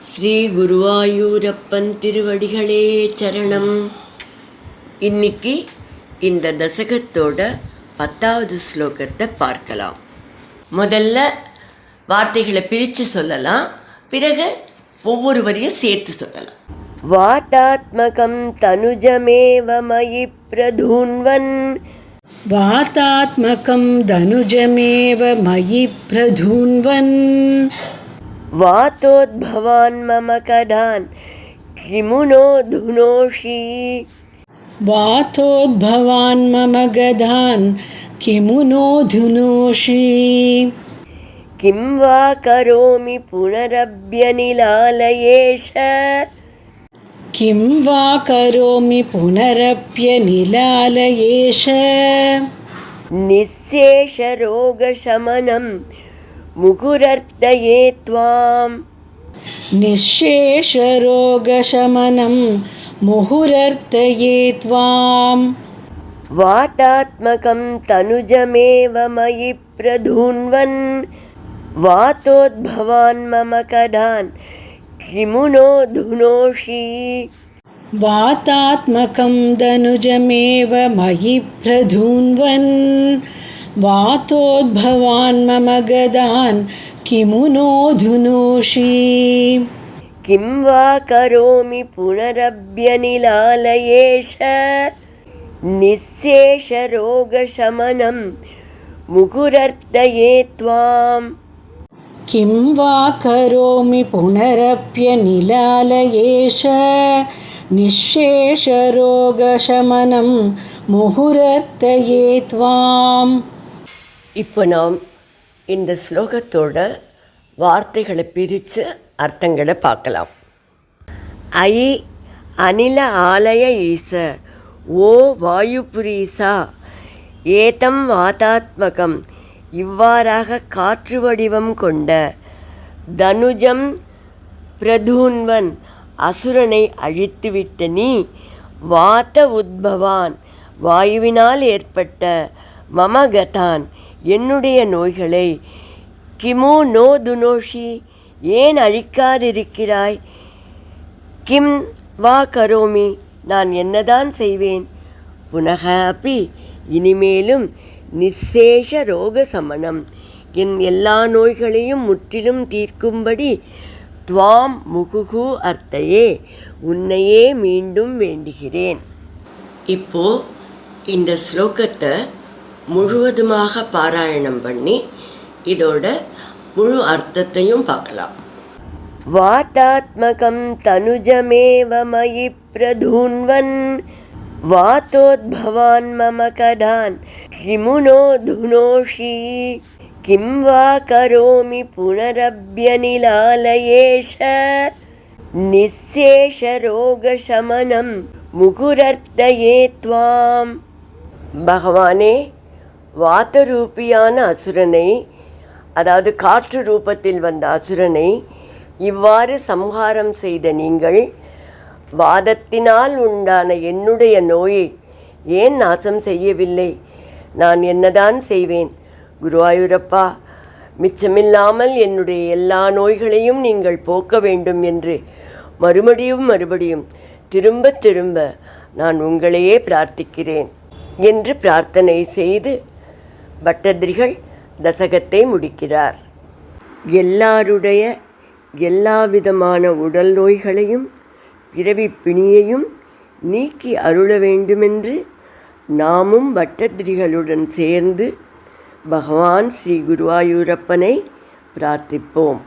ஸ்ரீ குருவாயூரப்பன் திருவடிகளே சரணம். இன்னைக்கு இந்த தசகத்தோட 10வது ஸ்லோகத்தை பார்க்கலாம். முதல்ல வார்த்தைகளை பிரித்து சொல்லலாம், பிறகு ஒவ்வொரு வரியும் சேர்த்து சொல்லலாம். வாதாத்மகம் தனுஜமேவ மயி பிரதூன்வன். வாதாத்மகம் தனுஜமேவ மயி பிரதூன்வன். வாதோத்பவான் மம கடான் கிமுனோ துனோஷி. வாதோத்பவான் மம கதான் கிமுனோ துனோஷி. கிம் வா கரோமி புனரப்யநிலாலயேஷ. கிம் வா கரோமி புனரப்யநிலாலயேஷ. நிஸ்ஸேஷரோகசமனம் முகுரர்த்தயே த்வாம். நிஸ்ஸேஷரோகசமனம் முகுரர்த்தயே த்வாம். வாதாத்மகம் தனுஜமேவ மயி பிரதூன்வன். வாதோத்பவான் மம கடான் கிமுனோ துனோஷி. வாதாத்மகம் தனுஜமேவ மயி பிரதூன்வன். வாதோத்பவான் மம கதான் கிமுனோ துனோஷி. கிம் வா கரோமி புனரப்யநிலாலயேஷ. நிஸ்ஸேஷரோகசமனம் முகுரர்த்தயே த்வாம். கிம் வா கரோமி புனரப்யநிலாலயேஷ. நிஸ்ஸேஷரோகசமனம் முகுரர்த்தயே த்வாம். இப்போ நாம் இந்த ஸ்லோகத்தோட வார்த்தைகளை பிரித்து அர்த்தங்களை பார்க்கலாம். ஐ அனில ஆலய ஈச ஓ வாயுபுரீசா. ஏதம் வாதாத்மகம் இவ்வாறாக காற்று வடிவம் கொண்ட தனுஜம் பிரதூன்வன் அசுரனை அழித்துவிட்ட நீ வாத உத்பவான் வாயுவினால் ஏற்பட்ட மமகதான் என்னுடைய நோய்களை கிமு நோ துனோஷி ஏன் அழிக்காதிருக்கிறாய். கிம் வா கரோமி நான் என்னதான் செய்வேன். புனக அப்பி இனிமேலும் நிஸ்ஸேஷ ரோக சமனம் என் எல்லா நோய்களையும் முற்றிலும் தீர்க்கும்படி துவாம் முகுகு அர்த்தையே உன்னையே மீண்டும் வேண்டுகிறேன். இப்போ இந்த ஸ்லோகத்தை முழுவதுமாக பாராயணம் பண்ணி இதோட முழு அர்த்தத்தையும் பார்க்கலாம். வாதாத்மகம் தனுஜமேவ மயி பிரதூன்வன். வாதோத்பவான் மம கடான் கிமுனோ துனோஷி. கிம் வா கரோமி புனரப்யநிலாலயேஷ. நிஸ்ஸேஷரோகசமனம் முகுரர்த்தயே த்வாம். பகவானே, வாதரூபியான அசுரனை, அதாவது காற்று ரூபத்தில் வந்த அசுரனை இவ்வாறு சம்ஹாரம் செய்த நீங்கள் வாதத்தினால் உண்டான என்னுடைய நோயை ஏன் நாசம் செய்யவில்லை. நான் என்னதான் செய்வேன். குருவாயூரப்பா, மிச்சமில்லாமல் என்னுடைய எல்லா நோய்களையும் நீங்கள் போக்க வேண்டும் என்று மறுபடியும் திரும்ப திரும்ப நான் உங்களையே பிரார்த்திக்கிறேன் என்று பிரார்த்தனை செய்து பட்டதிரிகள் தசகத்தை முடிக்கிறார். எல்லாருடைய எல்லா விதமான உடல் நோய்களையும் பிறவி பிணியையும் நீக்கி அருள வேண்டுமென்று நாமும் பட்டதிரிகளுடன் சேர்ந்து பகவான் ஸ்ரீ குருவாயூரப்பனை பிரார்த்திப்போம்.